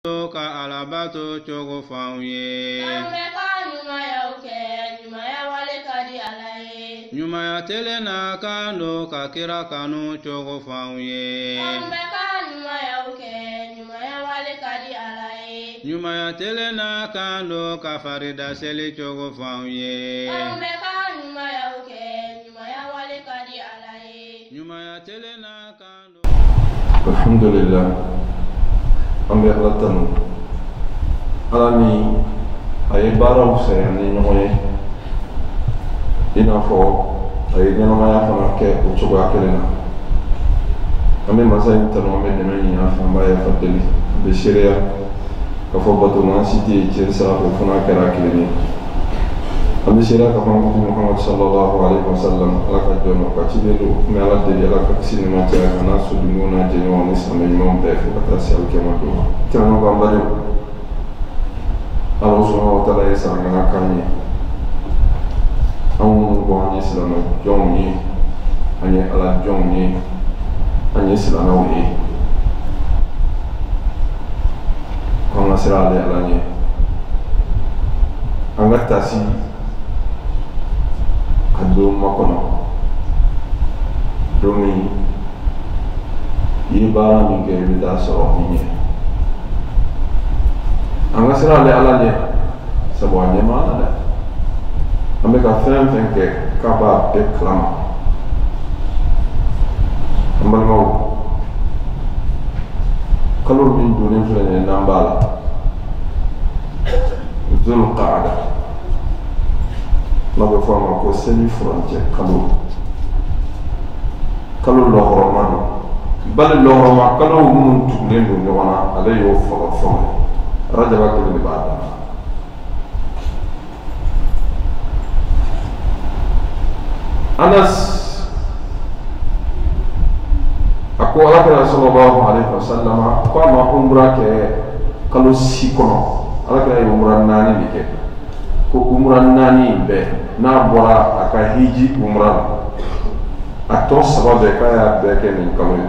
ka alabato chogo fauye nyuma ya tele na kando ka kira kanu chogo fauye nyuma ya tele na kando ka farida seli chogo fauye nyuma ya tele na kando. Alhamdulillah, ambe Allah tanu alani ay baraw se ni ñoy ina fo ay ñama ya fa ke ko coba kelena ambe masay tanu ambe de ni ya fa mbaye fa deli be sharia ka fo batu ma siti ci sa ko funa kera keleni ambe sharia ka fa ko Muhammad sallallahu alaihi wasallam ala ka jono ka ci delu me ala de ala ka sinima ta na su dumuna je no ni sa me mom be ko ta sel ke ma do tano ba mbare Allah subhanahu wa ta'ala yasa ngana kanye amu go ni silama jonni anye ala jonni anye silama wi ko na sira ale ala nye anga tasi kado makono domi yibara mi ke bida so ni anga sira le ala nye sabo anye ma ala ambe ka fen ke kaba be klama ambal maw kalor bin doni flene nambala zul qaada mago forma ko semi frontier kalor lo horomado bal lo horoma kalor mun tulen do nyona ala yo fo rajaba ko ni baada Anas ako ala sallallahu alaihi wasallam ko ma umra ke kalu sikono ala ka umra nani ke ko umra nani be na bora aka hiji umra ato sababe kaya be ke ni kalu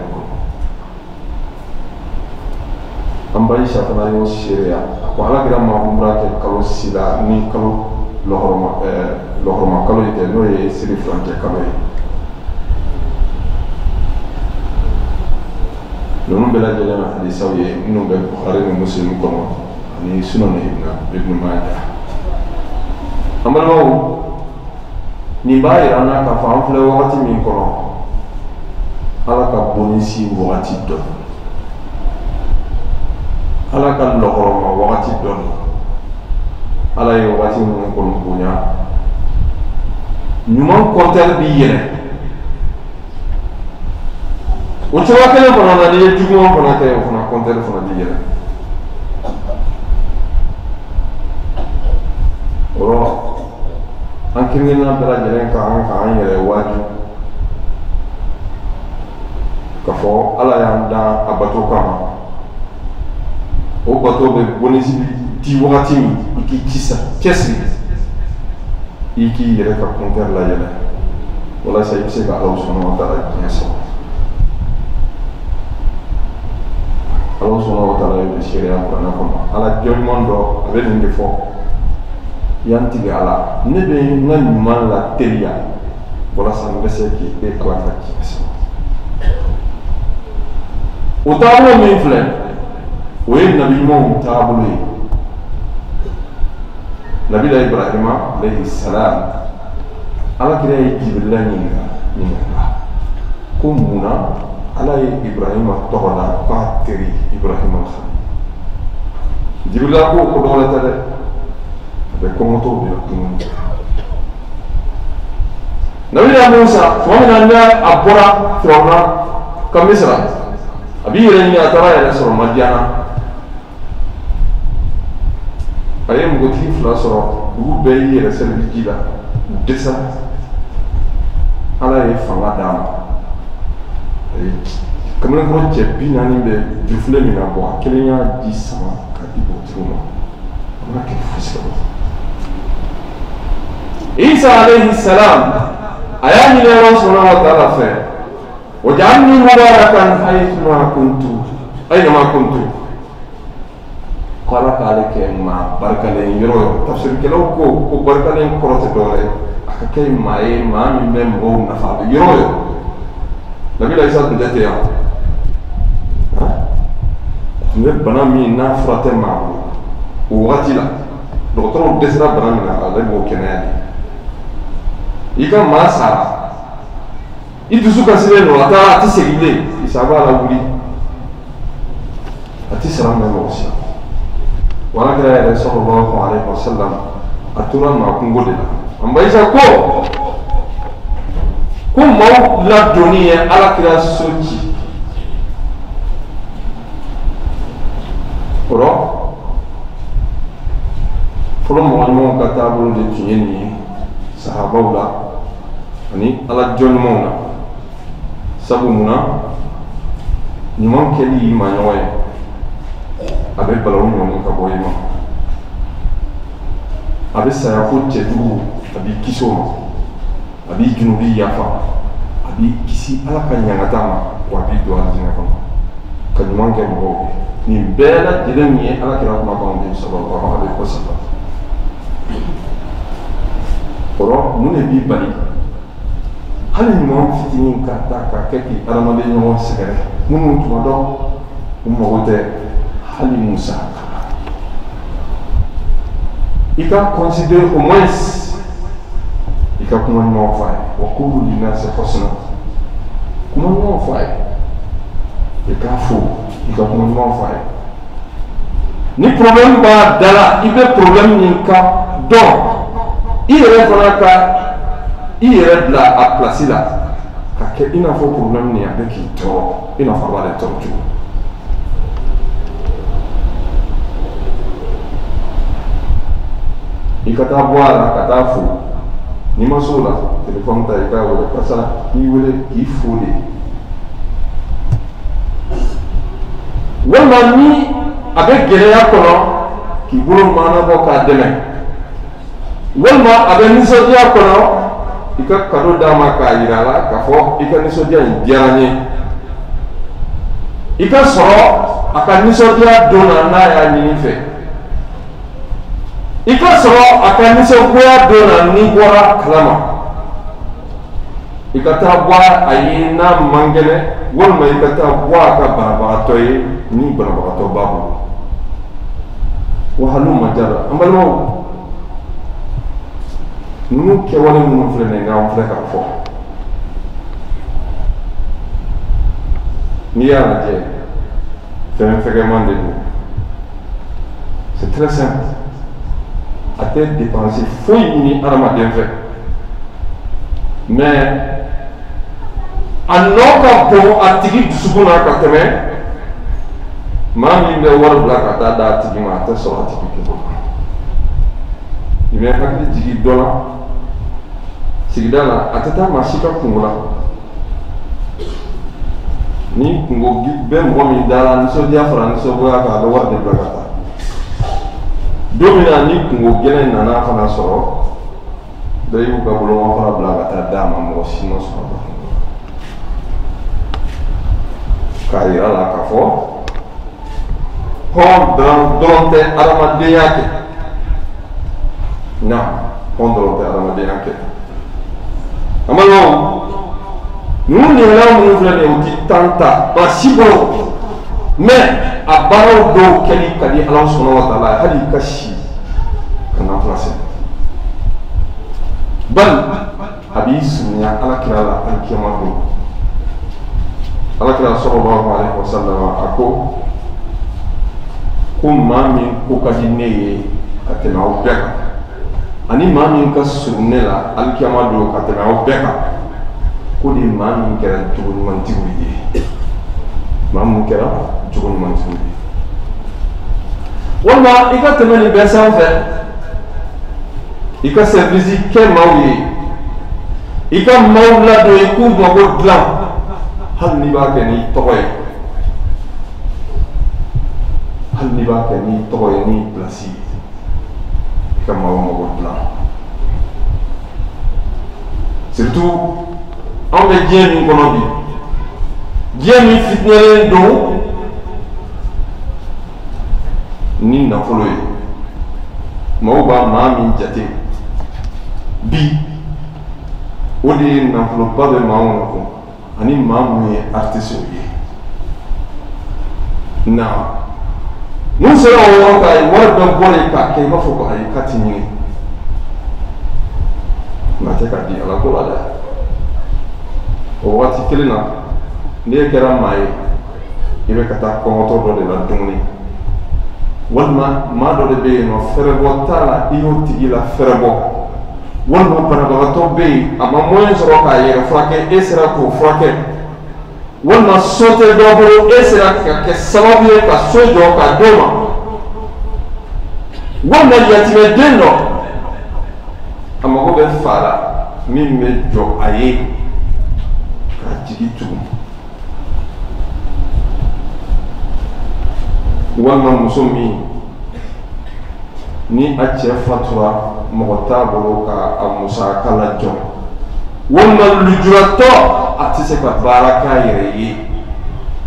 ambai shatana yo sharia ko ala ka ma umra ke kalu sila ni kalu lohorma kalo ite no ye siri frontier kalo ye nonu bela jela hadisaw ye minnu bɛ Bukhari ni Muslim kɔnɔ ani Sunan Ibn Majah an balimaw nin b'a yira an na k'a fɔ an filɛ wagati min kɔnɔ Ala ka bonisi wagati dɔ Ala ka lohorma wagati dɔ ala ye wagati minnu kɔnɔ bonya ɲuman kɔntɛri b'i yɛlɛ o cogoya kelen fana na n'i ye juguman fana kɛ o fana kɔntɛri fana b'i yɛlɛ o rɔ an kelen-kelenna bɛɛ lajɛlen k'an yɛrɛ waaju k'a fɔ ala y'an da a bato kama o bato bɛ bonisi di wagati min i k'i cisa cɛsiri i k'i yɛrɛ ka kɔntɛri layɛlɛ walasa i bɛ se ka Ala subhanahu wa ta'ala diɲɛ sɔrɔ Ala subhanahu wa ta'ala ye sariya kuranɛ kɔnɔ ala jɔnɲuman dɔ a bɛ nin de fɔ yan tigɛ ala ne bɛ n ka ɲuman la teliya walasa n bɛ se k'i Ala ka diɲɛ sɔrɔ o taabolo min filɛ o ye nabi ɲumanw taabolo ye Nabila Ibrahima alayhi salam ala kira ye Jibrila ɲininka ko munna ala ye Ibrahima tɔgɔ da k'a teri Ibrahima Khalil Jibrila ko ko dɔ wɛrɛ tɛ dɛ a bɛ kɔngɔtɔw de la dumuni Nabila Musa tuma min na a bɔra Firawuna ka Misira a b'i yɛrɛ ɲini a taara a yɛrɛ sɔrɔ Madiyana a ye npogotigi fila sɔrɔ dugu bɛɛ y'i yɛrɛ sɛlɛbi ji la u dɛsɛra ala ye fanga d'a ma kamalenkɔrɔ cɛ 40 bɛ jurufile min na bɔ a kelen y'a ji sama ka di npogotigiw ma a mana kɛ fosi ka bɔ Isa alayhi salam a y'a ɲini Ala subhanahu wa ta'ala fɛ waj'alni mubarakan haythuma kuntu aynama kuntu Kala kale ke ma barkale yoro tafsir kelo ko barkale ko rote dole akake mai ma mi mem go na fa yoro nabi la isa de te ya ne bana mi na frate ma o wati la docteur desra bana mi na ala go kenani ika masa idusu kasile no ata ati segile isaba la wuri ati sara me mo sia wala kira sallallahu alaihi wasallam atura ma kungo de amba isa ko mau la dunia ala kira soji oro folo mo kata bulu de tieni sahaba la ani ala jon mona sabu muna ni mon keli ma nyoy abe balaw ñoom ka boy ma abe saya fo tedu abi kiso abi junubi yafa abi kisi ala ka nyangata ma wa bi do ala dina ko ka ni man ke mo ni bela dilen ni ala kira ko ma ko ndi sallallahu alaihi wasallam oro mun e bi bali hali ni mon fitini ka ta ka ke ki ala ma de ñoo segere mun to do mo wote hali Musa ika considère au moins ika kuma no fay wa qulu linnas husna kuma no fay ika fu ika kuma no fay ni problème ba dala ibe problème ni ka donc il est là à placer là ka ke ina fo problème ni avec to ina fa ba de to ikata boara kata fu ni masula telefon ta ika wala kasa ni wele ki fuli wala ni abe geleya kono ki bulu mana bo ka deme wala abe ni sodia kono ika kado dama ka irala ka fo ika ni sodia indiaranye ika soro aka ni sodia dona na ya ni fe ika sɔrɔ a ka nisɔngoya dɔ na ni bɔra kalama i ka taa bɔ a ye n'a man kɛnɛ walima i ka taa bɔ a ka banabagatɔ ye ni banabagatɔ b'a bolo wa hali ma jara an balimaw ninnu kɛwale minnu filɛ nin ye n'an filɛ k'a fɔ n'i y'a lajɛ fɛn fɛgɛman de don c'est très simple a tɛ dépenser foyi ɲini adamaden fɛ mais a nɔ ka bon a tigi dusukun na ka tɛmɛ maa min bɛ wari bila ka taa d'a tigi ma a tɛ sɔrɔ a tigi kɛlɛ i bɛ hakili jigin dɔ la sigida la a tɛ taa maa si ka kungo la ni kungo bɛ mɔgɔ min da la nisɔndiya fara nisɔngoya kan a bɛ wari de bila ka taa don min na ni kungo gɛlɛn nana fana sɔrɔ bɛɛ y'u ka boloma fara bila ka taa d'a ma mɔgɔ si ma sɔrɔ k'a yira la k'a fɔ hɔn dɔrɔn tɛ adamadenya kɛ na hɔn dɔrɔn tɛ adamadenya kɛ a ma nɔgɔn ninnu ɲininkali minnu filɛ nin ye u ti tan ta ba si bolo mais a baaraw dɔw kɛli ka di Ala subhanahu wa ta'ala hali i ka si kana filase bali a b'i surunya alakira la alikiyama don alakira sallallahu alaihi wasallam a ko maa min ko ka di ne ye ka tɛmɛ aw bɛɛ kan ani maa min ka surun ne la alikiyama don ka tɛmɛ aw bɛɛ kan ko de maa min kɛra jogo ɲumantigiw ye maa min kɛra jogo ɲumantigiw ye walima i ka tɛmɛ nin bɛɛ sanfɛ i ka service kɛ maaw ye i ka maaw ladon i k'u mago dilan hali n'i b'a kɛ n'i tɔgɔ ye hali n'i b'a kɛ n'i tɔgɔ ye n'i place ye i ka maaw mago dilan surtout anw bɛ diɲɛ min kɔnɔ bi diɲɛ min fitinɛlen don ni nafolo ye maaw b'a maa min jate bi o de ye nafoloba bɛ maa minnu kun ani maa minnu ye artiste ye na mun sera o yɔrɔ kan a ye wari bɛɛ bɔlen k'a kɛ i b'a fɔ ko ayi k'a ti ɲini nka tɛ k'a di ala ko la dɛ o waati kelen na n'e kɛra maa ye i bɛ ka taa kɔngɔtɔ dɔ de la dumuni walima maa dɔ de bɛ yen nɔ fɛrɛbɔ t'a la i y'o tigi la fɛrɛbɔ walima banabagatɔ bɛ yen a ma moyen sɔrɔ k'a yɛrɛ furakɛ e sera k'o furakɛ walima so tɛ dɔ bolo e sera ka kɛ sababu ye ka so jɔ k'a d'o ma walima yatimɛden dɔ a mago bɛ fa la min bɛ jɔ a ye k'a jigi tugun walima muso min ni a cɛ fatura mɔgɔ t'a bolo ka a musaka lajɔ walima lujuratɔ a tɛ se ka baara k'a yɛrɛ ye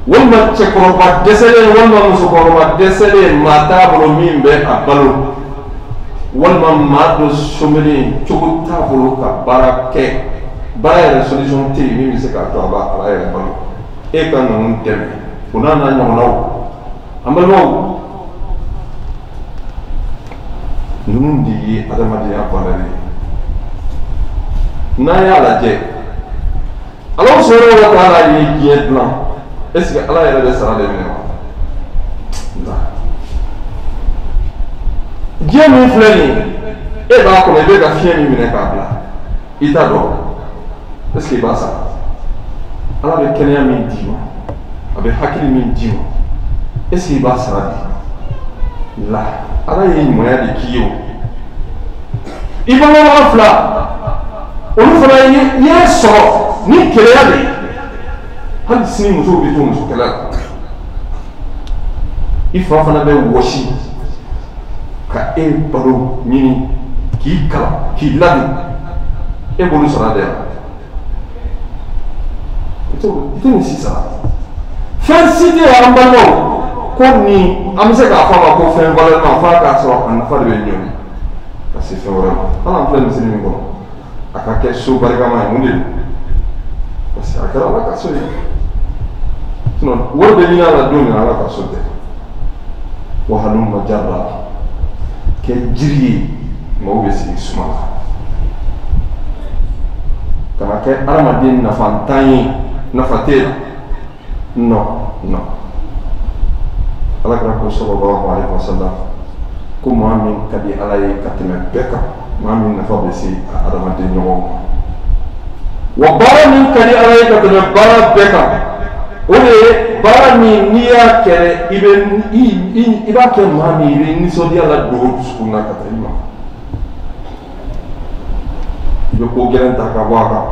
walima cɛkɔrɔba dɛsɛlen walima musokɔrɔba dɛsɛlen maa t'a bolo min bɛ a balo walima maa dɔ somelen cogo t'a bolo ka baara kɛ baara yɛrɛ solution tɛ yen min bɛ se k'a to a b'a ala yɛrɛ balo e ka ninnu dɛmɛ o n'a ɲɔgɔnnaw an balimaw ninnu de ye adamadenya baarali ye n'an y'a lajɛ ala subahanahu wa taala ye diɲɛ dilan est ce que ala yɛrɛ bɛ sara de minɛ wa diɲɛ min filɛ nin e b'a kɔnɔ i bɛ ka fiɲɛ min minɛ k'a bila i t'a dɔn est ce que i b'a sara ala bɛ kɛnɛya min d'i ma a bɛ hakili min d'i ma est ce que i b'a sara di la ala ye ɲumanya de k'i ye o i bamanan fila olu fana ye sɔrɔ ni keleya de ye hali sini musow bɛ to muso kɛlɛ la i fa fana bɛ wɔsi ka e balo ɲini k'i kalan k'i ladon e bolo sara de yan i tɛ nin si sara fɛn si tɛ yan an balimaw ko nin an bɛ se k'a fɔ a ma ko fɛn valeur f'a k'a sɔrɔ a nafa de bɛ ɲɔni ka se fɛn wɛrɛ ma hali an filɛ misiri min kɔnɔ a ka kɛ so barikama ye mun de don parce que a kɛra ala ka so ye sinon wari bɛ ɲini a la don min ala ka so tɛ wa halumma jarra kɛ jiri ye maaw bɛ sigi suma la kana kɛ adamaden nafantan ye nafa tɛ la non ala kɛra ko sallallahu alaihi wasallam ko maa min ka di ala ye ka tɛmɛ bɛɛ kan maa min nafa bɛ se a adamaden ɲɔgɔn ma wa baara min ka di ala ye ka tɛmɛ baara bɛɛ kan o de ye baara min n'i y'a kɛ i b'a kɛ maa min i bɛ nisɔndiya la don o dusukun na ka taa i ma i bɛ ko gɛlɛn ta ka bɔ a kan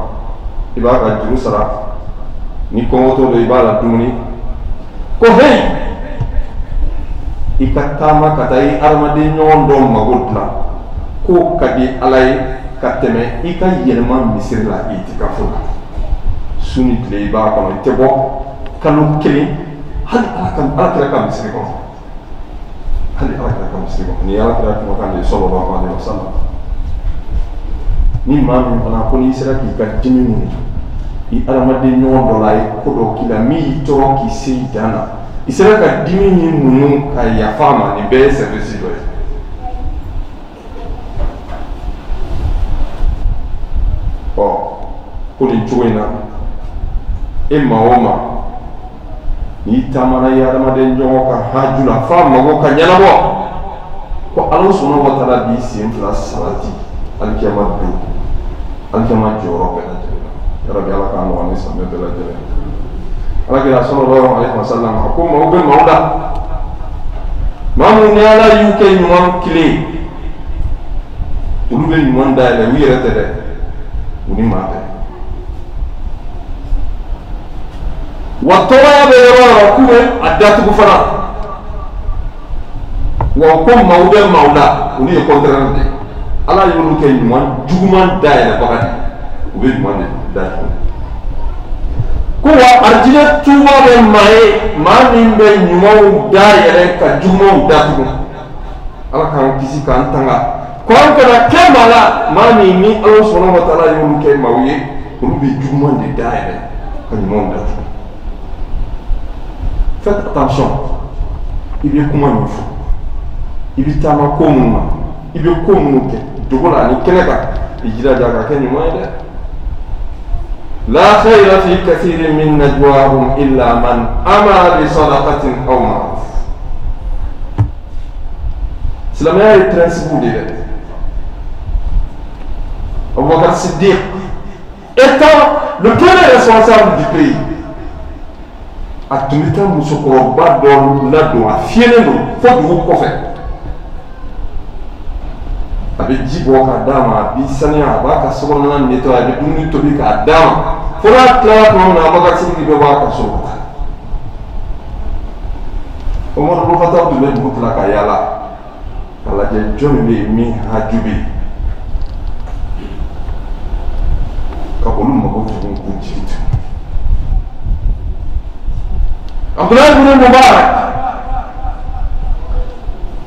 i b'a ka juru sara ni kɔngɔtɔ don i b'a la dumuni ko heyi i ka taama ka taa i adamaden ɲɔgɔn dɔ mago dilan ko ka di ala ye ka tɛmɛ i ka yɛlɛma misiri la i ti ka fo la su ni tile i b'a kɔnɔ i tɛ bɔ kalo kelen hali ala kɛra ka misiri kɔnɔ hali ala kɛra ka misiri kɔnɔ ni ala kɛra kuma kan de sallallahu alaihi wasallam ni maa min fana ko n'i sera k'i ka dimi minɛ i adamaden ɲɔgɔn dɔ la a ye ko dɔ k'i la min y'i tɔɔrɔ k'i se i dan na i sera ka dimi min muɲu ka yafa a ma nin bɛɛ ye service dɔ ye ɔ ko nin cogo in na e maa o maa n'i taamana i adamaden ɲɔgɔn ka haju la f'a mago ka ɲɛnabɔ ko ala subahanahu wa taala b'i sen fila sabati alikiyama don alikiyama jɔyɔrɔ bɛɛ lajɛlen na yarabi ala k'an nɔgɔya ni samiyɛ bɛɛ lajɛlen ala kira sallallahu alaihi wasallam a ko maaw bɛ maaw la maa minnu ni ala y'u kɛ ɲuman kelen olu bɛ ɲuman dayɛlɛ u yɛrɛ tɛ dɛ u ni maa tɛ wa tɔgɔya bɛ yɔrɔ o yɔrɔ k'u bɛ a datugu fana wa ko maaw bɛ maaw la olu ye contraire de ala y'olu kɛ ɲuman juguman dayɛlɛbaga de u bɛ ɲuman de datugu ko wa arijinɛ tuba bɛ maa ye maa min bɛ ɲumanw dayɛlɛ ka jugumanw datugu ala k'an kisi k'an tanga ko an kana kɛ maa la maa min ni ala sɔnna wa taala y'olu kɛ maaw ye olu bɛ juguman de dayɛlɛ ka ɲumanw datugu. Faites attention, il bɛ kuma min fɔ i bɛ taama ko minnu na i bɛ ko minnu kɛ dogo la ani kɛnɛ kan i jilaja ka kɛ ɲuman ye dɛ. لا خير في كثير من نجواهم إلا من أمر بصدقة أو معروف. Silamɛya ye principe de ye. Abubakar Siddiq étant le premier responsable du pays, a tun bɛ taa musokɔrɔba dɔ ladon a fiyɛlen don fo dugu kɔfɛ. A bɛ ji bɔ k'a d'a ma a b'i saniya a b'a ka sokɔnɔna nettoyer a bɛ dumuni tobi k'a d'a ma fo n'a tilala tuma min na Abubakar Siddiq bɛ bɔ a ka so ka taa. Umar ibn Khattab tun bɛ dugu tila ka yaala ka lajɛ jɔn min bɛ yen min haju bɛ yen ka olu mago tugun k'u jigi tugun. Abdullah ibn Mubarak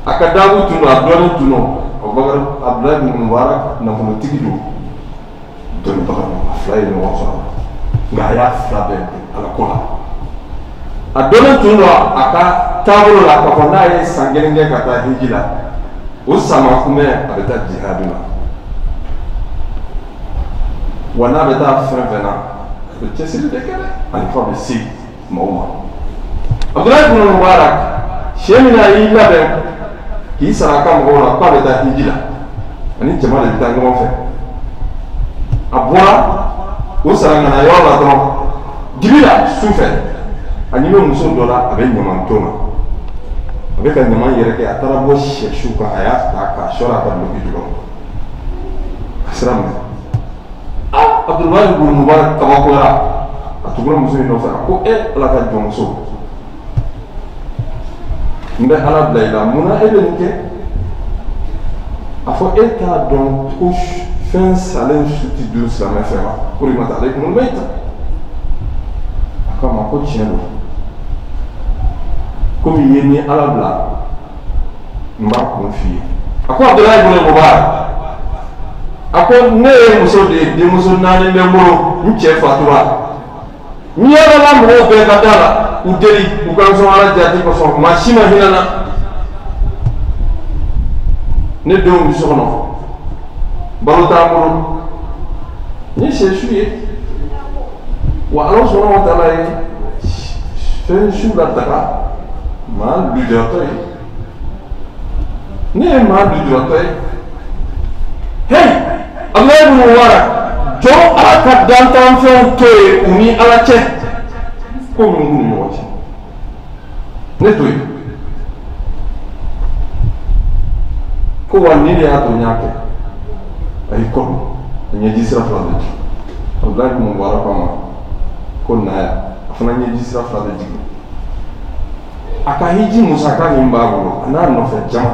a ka daabu tun don a dɔɔnin tun don Abdullah ibn Mubarak nafolotigi don dɔnnibaga don a fila ye ɲɔgɔn sɔrɔ nka a y'a fila bɛɛ ala ko la. A dɔɔnin tun don a ka taabolo la k'a fɔ n'a ye san kelen kɛ ka taa hiji la o sama kunbɛn a bɛ taa jihadi la wa n'a bɛ taa fɛn fɛn na a bɛ cɛsiri de kɛ dɛ ani fa bɛ se maaw ma. Abdullah ibn Mubarak sɛ min a y'i labɛn k'i sara a ka mɔgɔw la k'a bɛ taa hiji la ani jama de bɛ taa ɲɔgɔn fɛ. A bɔra o sarangana yɔrɔ la dɔrɔn dibi la su fɛ a ɲɛ bɛ muso dɔ la a bɛ ɲamanton na a bɛ ka ɲaman yɛrɛkɛ a taara bɔ sɛsu kan a y'a ta k'a sɔrɔ a ka duloki jukɔrɔ a sera minɛ. Abdullah ibn Mubarak kabakoyara a tugura muso in nɔfɛ a ko ala ka jɔnmuso n bɛ ala bila i la munna e bɛ nin kɛ a fɔ e t'a dɔn ko fɛn salen su tɛ dun silamɛ fɛ ma ko de ma taa ale kun bɛ ta a ko a ma ko tiɲɛ don komi i ye ni ala bila n b'a kun f'i ye a ko Abdullah ibn Mubarak a ko ne ye muso de ye denmuso 4 bɛ n bolo n cɛ fatura n yɛlɛla mɔgɔw bɛɛ ka da la u deli u ka sɔn ala jati kosɔn maa si ma hinɛ na ne denw bɛ so kɔnɔ balo t'an bolo n ye sɛ su ye wa ala sɔnna wa taala ye fɛn su la daga maa lujuratɔ ye ne ye maa lujuratɔ ye hey Abdullah ibn Mubarak jɔn ala ka dantanfɛnw to ye u ni ala cɛ ko min b'u ni ɲɔgɔn cɛ ne to yen ko wa ni de y'a to n y'a kɛ a y'i kɔdon a ɲɛji sira fila de jigin Abdullah ibn Mubarak ko a ma ko na yan a fana ɲɛji sira fila de jigin a ka hiji musaka min b'a bolo a n'a nɔfɛ jama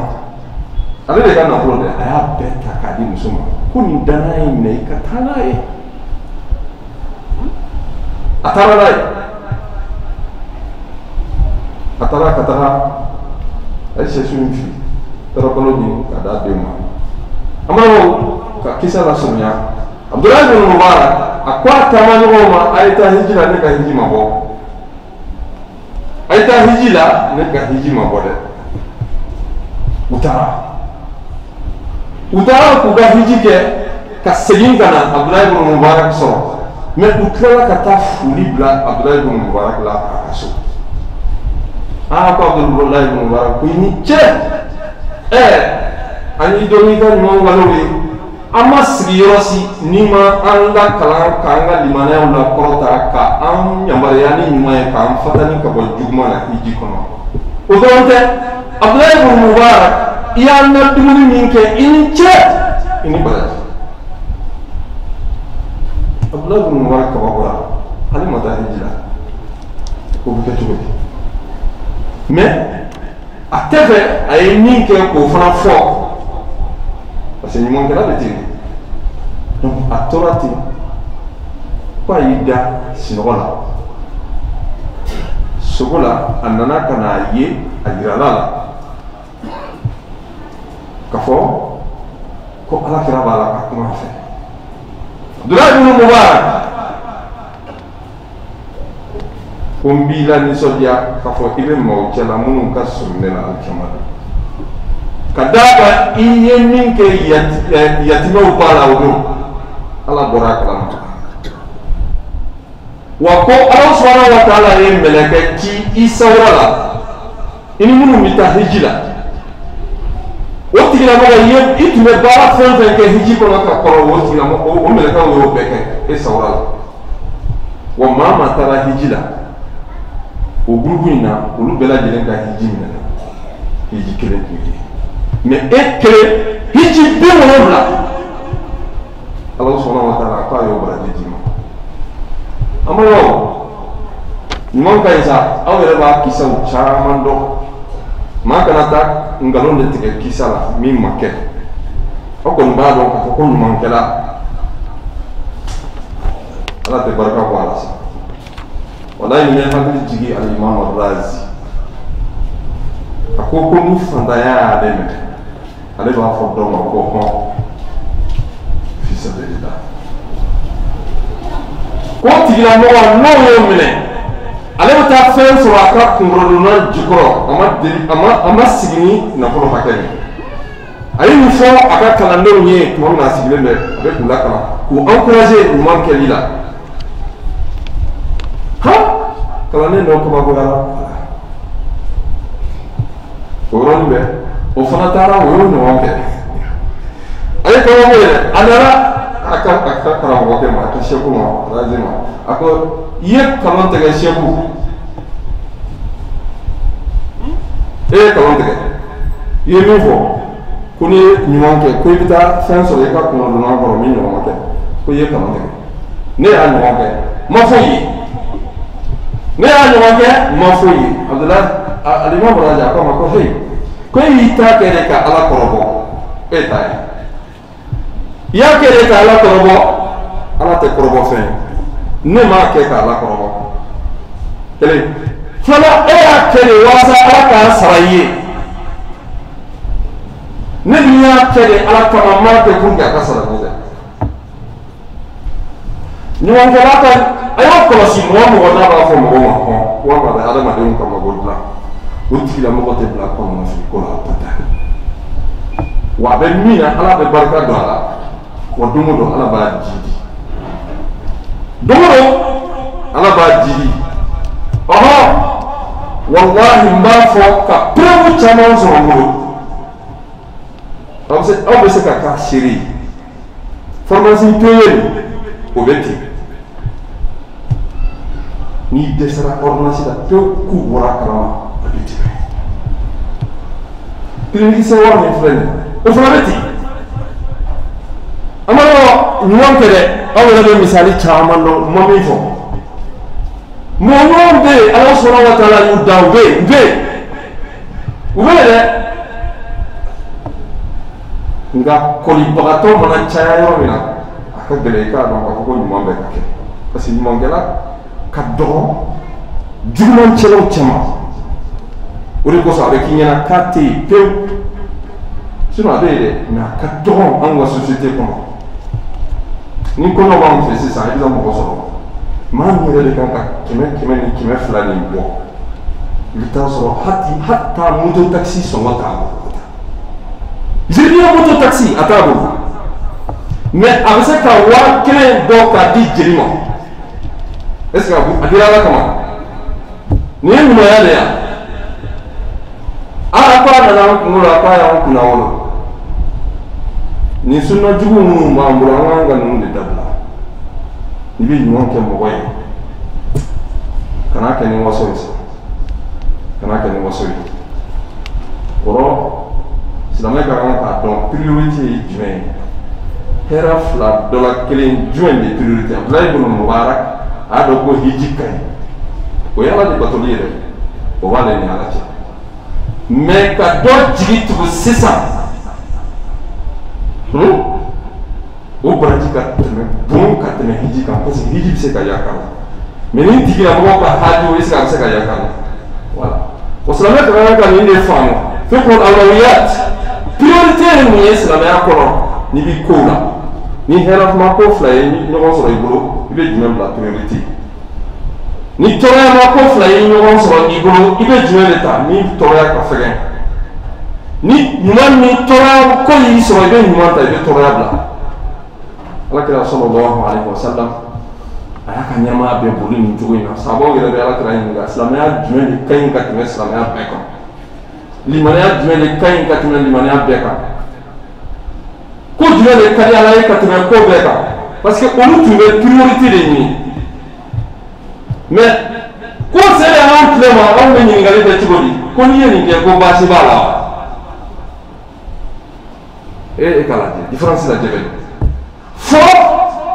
ale de ka nafolo dɛ a y'a bɛɛ ta k'a di muso ma ko nin danaya ye minɛ i ka taa n'a ye a taara n'a ye a taara ka taga a ye sɛsu min fili taara balo ɲini k'a d'a den ma a ma ka kisa la surunya Abdullah ibn Mubarak a ko a taama ɲɔgɔnw ma a ye taa hiji la ne ka hiji ma bɔ a ye taa hiji la ne ka hiji ma bɔ dɛ u taara k'u ka hiji kɛ ka segin ka na Abdullah ibn Mubarak sɔrɔ mais u tilala ka taa foli bila Abdullah ibn Mubarak la a ka so ko Abdullah ibn Mubarak ko i ni cɛ an y'i dɔn n'i ka ɲuman walew ye an ma sigi yɔrɔ si n'i ma an la kalan k'an ka limanayaw la kɔrɔta ka an yamaruya ni ɲuman ye k'an fatani ka bɔ juguman na hiji kɔnɔ o dɔrɔn tɛ Abdullah ibn Mubarak i y'an na dumuni min kɛ i ni cɛ i ni baraji Abdullah ibn Mubarak kabakora ale ma taa hiji la o bɛ kɛ cogo di mais a tɛ fɛ a ye min kɛ k'o fana fɔ parce que ɲumankɛla bɛ ten donc a tora ten ko a y'i da sinɔgɔ la sogo la a nana ka n'a ye a yirala la kafo ko ala kira bala ka kuma fe Abdullah ibn Mubarak kumbila ni sodia kafo ibe mawcela munun ka sunne la alkama kadaba iye min ke yatimaw bala wudu ala bora kala wa ko Allah subhanahu wa ta'ala ye meleke ki isawala ini munu mita hijila o tigila mo ye itume bara fenfen ke hiji ko ka koro o tigila mo o meleke o beke isawala wa mama tara hijila o gurguina olu bela jelen ka hiji mina hiji kelen tuye mais ekele hiji be wala Allah subhanahu wa ta'ala ka yo bara hiji amayo nyuman ka isa aw yɛrɛ b'a kisaw caman dɔn maa kana taa ngalon de tigɛ kisa la min ma kɛ aw kɔni b'a dɔn k'a fɔ ko ɲuman kɛla ala tɛ barika bɔ a la sa walayi ni bɛ hakili jigi alimam Razi a ko ni fantanya y'a dɛmɛ ale b'a fɔ dɔ ma ko hɔn fi sabilillah ko tigilamɔgɔ n'o y'o minɛ ale bɛ taa fɛn sɔrɔ a ka kunkolodonna jukɔrɔ a ma sigi ni nafolo hakɛ min a ye nin fɔ a ka kalandenw ye tuma min na a sigilen bɛ a bɛ k'u lakalan k'u encourager ɲuman kɛli la kalanden dɔw kabakoyara o yɔrɔnin bɛɛ o fana taara o y'o ɲɔgɔn kɛ a ye kabako yɛrɛ a nana a ka karamɔgɔkɛ ma a ka seku ma Razi ma a ko i ye kalon tigɛ seku e ye kalon tigɛ i ye min fɔ ko n'i ye ɲuman kɛ ko i bɛ taa fɛn sɔrɔ i ka kunkolodonna kɔrɔ min ɲɔgɔn ma kɛ ko i ye kalon tigɛ ne y'a ɲɔgɔn kɛ ma foyi ye ne y'a ɲɔgɔn kɛ ma foyi ye Abdullah alimam Razi a ko ma ko hey ko e y'i ta kɛ de ka ala kɔrɔbɔ e t'a ye i y'a kɛ de ka ala kɔrɔbɔ ala tɛ kɔrɔbɔ fɛn ne m'a kɛ ka ala kɔrɔbɔ kelen fana e y'a kɛ de walasa ala k'a sara i ye ne min y'a kɛ de ala kama m'a kɛ pour que a ka sara ne dɛ ɲɔgɔnkɛla ka a y'a kɔlɔsi mɔgɔ mɔgɔ n'a b'a fɔ mɔgɔw ma hɔn walima bɛ adamadenw kama ko dilan o tigilamɔgɔ tɛ bila kɔnɔnafili ko la abada wa a bɛ min na ala bɛ barika don a la wa don o don ala b'a jidi don o don ala b'a jidi wallahi n b'a fɔ ka preuve caman sɔrɔ n bolo aw bɛ se ka k'a seere ye pharmacie payée o bɛ ten n'i dɛsɛra ordonnance la pewu k'u bɔra kalama a bɛ tɛmɛ clinicien wari min filɛ nin ye o fana bɛ ten an b'a dɔn ɲuman kɛ dɛ aw yɛrɛ bɛ misali caman dɔn n ma min fɔ mɔgɔ ɲuman bɛ yen ala subhanahu wa ta'ala y'u da u bɛ yen u bɛ yen dɛ nka kɔlibagatɔ mana caya yɔrɔ min na a ka gɛlɛn i k'a dɔn k'a fɔ ko ɲuman bɛ ka kɛ parce que ɲumankɛla ka dɔgɔ juguman cɛlaw cɛman o de kosɔn a bɛ k'i ɲɛna k'a tɛ yen pewu sinon a bɛ yen dɛ mɛ a ka dɔgɔ anw ka société kɔnɔ ni kɔɲɔ b'anw fɛ sisan i bɛ mɔgɔ sɔrɔ maa min yɛrɛ de kan ka kɛmɛ ni kɛmɛ fila nin bɔ i bɛ taa sɔrɔ hata moto taxi sɔngɔ t'a bolo ziriya moto taxi a t'a bolo mais a bɛ se ka 1000 bɔ k'a di jeli ma est ce que a dira ala kama nin ye ɲumanya de yan a ko a nana an kunkolo a k'a y'an kunna wolo nin sunna jugu minnu b'an bolo an k'an ka ninnu de dabila i bɛ ɲuman kɛ mɔgɔ ye kana kɛ ni waso ye kana kɛ ni waso ye kɔrɔ silamɛ ka kan k'a dɔn priorité ye jumɛn ye hɛrɛ fila dɔ la kelen jumɛn de priorité Abdulayi ibn Mubarak a y'a dɔn ko hiji ka ɲi o ye ala de batoli ye dɛ o b'ale ni ala cɛ mais ka dɔ jigi tugu sisan o baraji ka tɛmɛ bon ka tɛmɛ hiji kan parce que hiji bɛ se ka yakari mais ni tigilamɔgɔ ka haji o est ce que a bɛ se ka yakari voilà o silamɛ ka kan ka nin de faamu fiqhul awlawiyat priorité priorité ye mun ye silamɛya kɔnɔ n'i bi kow la ni hɛrɛma ko fila ye ɲɔgɔn sɔrɔ i bolo i bɛ jumɛn bila priorité ni tɔɔrɔyama ko fila ye ɲɔgɔn sɔrɔ i bolo i bɛ jumɛn de ta ni tɔɔrɔya ka fɛgɛn ni ɲuman ni tɔɔrɔya ko y'i sɔrɔ i bɛ ɲuman ta i bɛ tɔɔrɔya bila alakira sallallahu alaihi wasallam a y'a ka ɲɛnamaya bɛɛ boli nin cogo in na sahabaw yɛrɛ bɛ alakira ɲininka silamɛya jumɛn de ka ɲi ka tɛmɛ silamɛya bɛɛ kan limaniya jumɛn de ka ɲi ka tɛmɛ limaniya bɛɛ kan ko jumɛn de ka di ala ye ka tɛmɛ ko bɛɛ kan parce que olu tun bɛ priorité de ɲini mais ko sɛbɛn an filɛ ma anw bɛ ɲininkali kɛ cogo di ko n'i ye nin kɛ ko baasi b'a la wa e k'a lajɛ différence lajɛ bɛ fɔ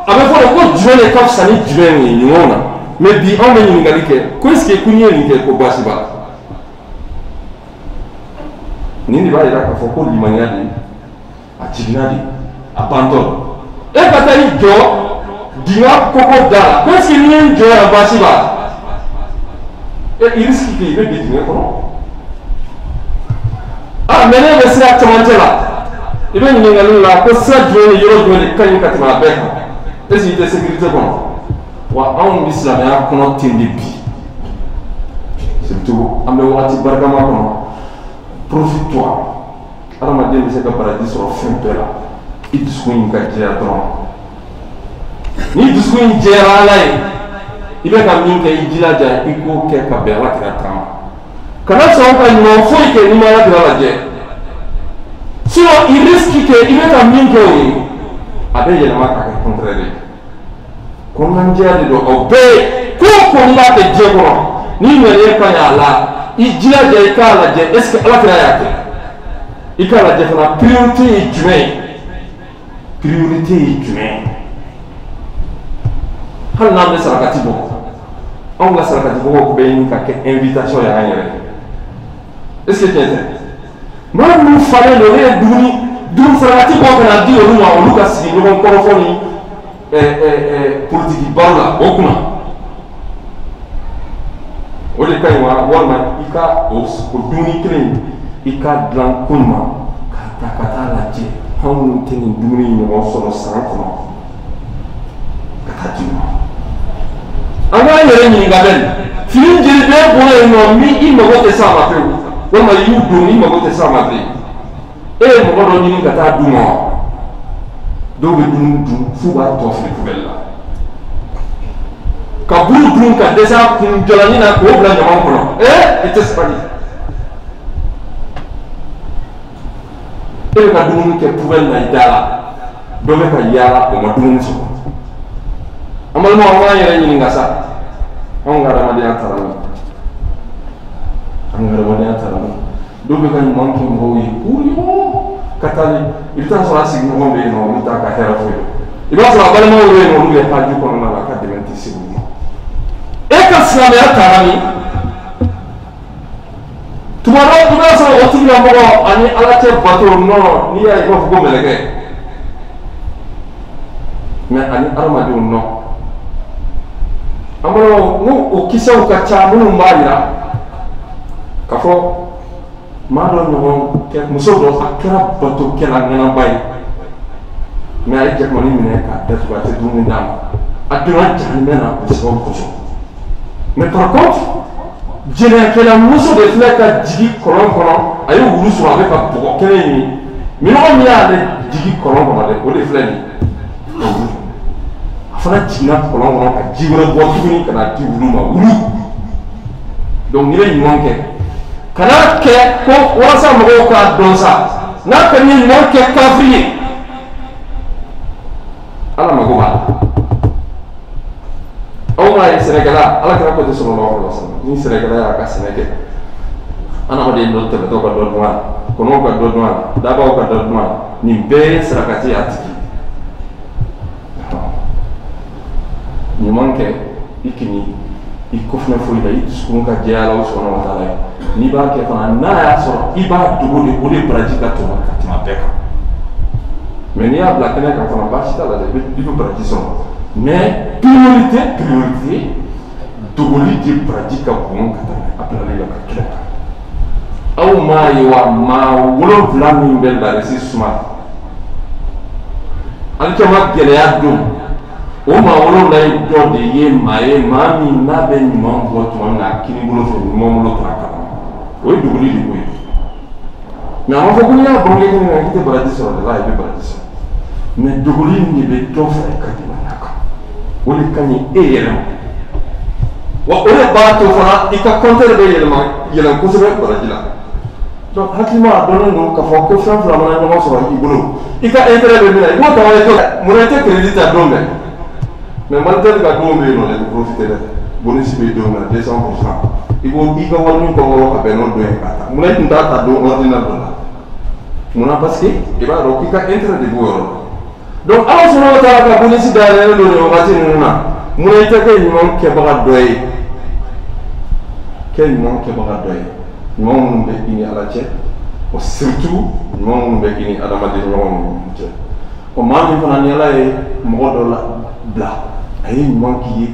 a bɛ fɔ de ko jumɛn de ka fisa ni jumɛn ye ɲumanw na mais bi anw bɛ ɲininkali kɛ ko est ce que ko n'i ye nin kɛ ko baasi b'a la nin de b'a yira k'a fɔ ko limaniya de a jiginna de a bantɔ e ka taa i jɔ dingɛ koko da la ko est ce que n'i ye n jɔ yan baasi b'a la i risque que i bɛ bin dingɛ kɔnɔ mais ne bɛ sira cɛmancɛ la i bɛ ɲininkali la ko sira jumɛn ni yɔrɔ jumɛn de ka ɲi ka tɛmɛ a bɛɛ kan est ce que i tɛ sécurité kɔnɔ wa anw bɛ silamɛya kɔnɔ ten de bi surtout an bɛ wagati barikama kɔnɔ profite-toi adamaden bɛ se ka baraji sɔrɔ fɛn bɛɛ la i dusukun in ka jɛya dɔrɔn ni dusukun in jɛyara ala ye i bɛ ka min kɛ i jilaja i k'o kɛ ka bɛn alakira ta ma kana sɔn ka ɲuman foyi kɛ n'i ma alakira lajɛ sinon i risque que i bɛ ka min kɛ o ye a bɛ yɛlɛma ka kɛ contraire ye kɔnɔnajɛya de don aw bɛɛ ko o ko n'i b'a kɛ diɲɛ kɔnɔ n'i ŋaniya ka ɲi a la i jilaja i k'a lajɛ est ce que alakira y'a kɛ i k'a lajɛ fana priorité ye jumɛn ye priorité ye jumɛn ye hali n'an bɛ sarakati bɔ anw ka sarakati bɔbɔ bɛɛ ɲini ka kɛ invitation ye an yɛrɛ est ce que tiɲɛ tɛ maa minnu falen don ne ye dumuni sarakati bɔ ka na di olu ma olu ka sigi ɲɔgɔn kɔrɔfɔ ni politiki baro la o kunna o de ka ɲi wa walima i ka o dumuni kelen i ka dilan ko ɲuman ka ta ka taa lajɛ anw minnu tɛ nin dumuni ɲɔgɔn sɔrɔ san kɔnɔ ka taa di ma an k'an yɛrɛ ɲininka bɛ fini jeli bɛɛ bɔra yen nɔ min i mago tɛ s'a ma pewu walima i y'u don i mago tɛ s'a ma bilen e ye mɔgɔ dɔ ɲini ka taa d'u ma wa dɔw bɛ dumuni dun f'u b'a tɔ fili poubelle la ka bulu dun ka dɛsɛ a kun jalanin na k'o bila ɲaman kɔnɔ i tɛ sabali e bɛ ka dumuni kɛ poubelle la i da la dɔ bɛ ka yaala o ma dumuni sɔrɔ an balimaw an k'an yɛrɛ ɲininka sa anw ka adamadenya taara min an ka adamadenya taara min dɔw bɛ ka ɲuman kɛ mɔgɔw ye ka taa ni i bɛ taa sɔrɔ a sigiɲɔgɔnw bɛ yen nɔ olu t'a ka hɛrɛ foyi i b'a sɔrɔ a balimaw bɛ yen nɔ olu bɛ haji kɔnɔna la ka dɛmɛ tɛ se olu ma e ka silamɛya taara min tuma dɔw i b'a sɔrɔ o tigilamɔgɔ ani ala cɛ bato nɔnɔ n'i y'a ye i b'a fɔ ko mɛlɛkɛ mais ani adamadenw nɔ an balimaw n ko o kisɛw ka ca minnu b'a yira k'a fɔ maa dɔ ɲɔgɔn kɛ muso dɔ a kɛra batokɛla ŋanaba ye mais a ye jakɔni minɛ k'a datugu a tɛ dumuni d'a ma a donna jahanimɛ na o sababu kosɔn mais par contre jɛnɛkɛla muso de filɛ ka jigi kɔlɔn kɔnɔ a ye wulu sɔrɔ a bɛ ka bɔgɔ kɛnɛ ɲini minɔgɔ min y'ale jigi kɔlɔn kɔnɔ dɛ o de filɛ nin ye a fana jiginna kɔlɔn kɔnɔ ka ji wɛrɛ bɔ tuguni ka na di wulu ma wulu donc n'i bɛ ɲuman kɛ kana kɛ ko walasa mɔgɔw k'a dɔn sa n'a ka ni ɲuman kɛ kafiri ye ala mago b'a la aw m'a ye sɛnɛkɛla ala kɛra ko tɛ sɔrɔ lɔɔre la sɔrɔ ni sɛnɛkɛla y'a ka sɛnɛ kɛ adamaden dɔ tɛmɛtɔ ka dɔ dun a la kɔnɔw ka dɔ dun a la dabaw ka dɔ dun a la nin bɛɛ ye sarakati y'a tigi ɲuman kɛ i kini i kɔfɛ foyi la i dusukun ka jɛya la o sɔnna o taala ye n'i b'a kɛ fana n'a y'a sɔrɔ i b'a dogo de o de baraji ka tɛmɛ ka tɛmɛ bɛɛ kan mais n'i y'a bila kɛnɛ kan fana baasi t'a la dɛ i bɛ baraji sɔrɔ mais priorité dogoli de baraji ka bon ka tɛmɛ a bilali la ka kɛnɛ kan aw ma yi wa ma wolo fila min bɛ larisi suma alikama gɛlɛya don o ma wolo la yi dɔ de ye maa min n'a bɛ ɲuman bɔ tuma min na a kini bolo fɛ ɲuman bolo t'a kama o ye duguli de ko ye mais a ma fɔ ko n'i y'a bɔn kɛ k'i tɛ baraji sɔrɔ de la i bɛ baraji sɔrɔ mais duguli in de bɛ dɔ fara i ka jamana kan o de ka ɲi e yɛrɛ ma wa o de b'a to fana i ka compteur bɛ yɛlɛn kosɛbɛ baraji la donc hakilima a dɔnnen don k'a fɔ ko fɛn fila mana ɲɔgɔn sɔrɔ i bolo i ka intérêt bɛ min na i b'o ta wale to mun i tɛ crédit ta don bɛɛ mais Malitel ka don bɛ yen nɔ dɛ i bɛ profiter dɛ bonus bɛ don na 200% i b'o i ka wari min kɔnkɔrɔ ka bɛn n'o don ye k'a ta mun i tun t'a ta don ordinaire dɔ la munna parce que i b'a dɔn k'i ka intérêt de b'o yɔrɔ la donc ala sɔnna ka taa ka bonus dayɛlɛlen don nin wagati ninnu na mun i tɛ kɛ ɲuman kɛbaga dɔ ye kɛ ɲuman kɛbaga dɔ ye ɲuman minnu bɛ i ni ala cɛ wa surtout ɲuman minnu bɛ i ni adamaden ɲɔgɔn ni ɲɔgɔn cɛ o maa min fana ni ala ye mɔgɔ dɔ la bila a ye ɲuman k'i ye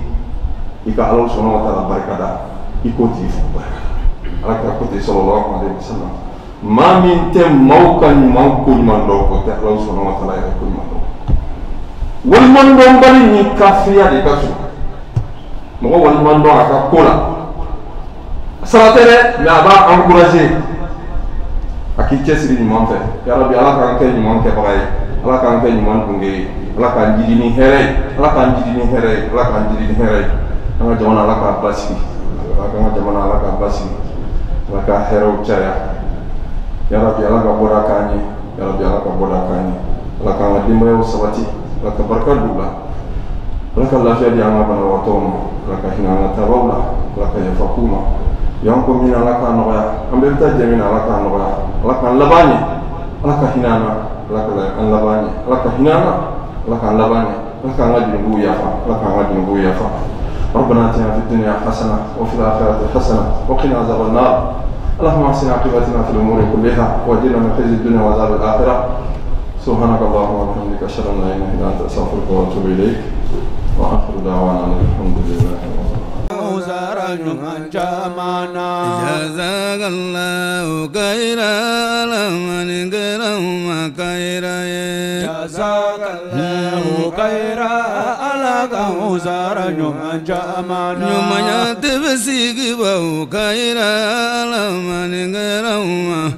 i ka ala sɔnna ka taa barika da i k'o tigi fo barika da ala ka ko ten sallallahu alaihi wasallam maa min tɛ maaw ka ɲuman ko ɲuman dɔn o tɛ ala sɔnna ka taa yɛrɛ ko ɲuman dɔn waliɲuman dɔnbali ni kafiriya de ka surun mɔgɔ waliɲuman dɔn a ka ko la sara tɛ dɛ mais a b'a encourager a k'i cɛsiri ɲuman fɛ yarabi ala k'an kɛ ɲuman kɛbaga ye ala k'an kɛ ɲuman dunke ye ala k'an jidi ni hɛrɛ ye ala k'an jidi ni hɛrɛ ye ala k'an jidi ni hɛrɛ ye an ka jamana ala k'a basigi ala k'an ka jamana ala k'a basigi ala ka hɛrɛw caya yarabi ala ka bɔda k'an ye yarabi ala ka bɔda k'an ye ala k'an ka denbayaw sabati ala ka barika d'u la ala ka lafiya di an ka banabagatɔw ma ala ka hinɛ an ka tabaw la ala ka yafa k'u ma yan ko min ala k'a nɔgɔya an bɛɛ bɛ taa jɛ min na ala k'a nɔgɔya ala k'an laban ɲɛ ala ka hinɛ an na ala ka an laban ɲɛ ala ka hinɛ an na ala k'an laban ɲɛ ala k'an ka jurumuw yafa ala k'an ka jurumuw yafa ربنا آتنا في الدنيا حسنة وفي الآخرة حسنة وقنا عذاب النار اللهم احسن عاقبتنا في الأمور كلها واجعلنا من خزي الدنيا وعذاب الآخرة سبحانك اللهم وبحمدك أشهد أن لا إله إلا أنت أستغفرك وأتوب إليك وآخر دعوانا الحمد لله جزاك الله خيرا لمن كرم خيرا جزاك الله خيرا على كوزار جمانا يوم يتبسيك بو خيرا لمن كرم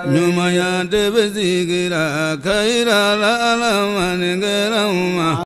يوم يتبسيك خيرا لمن كرم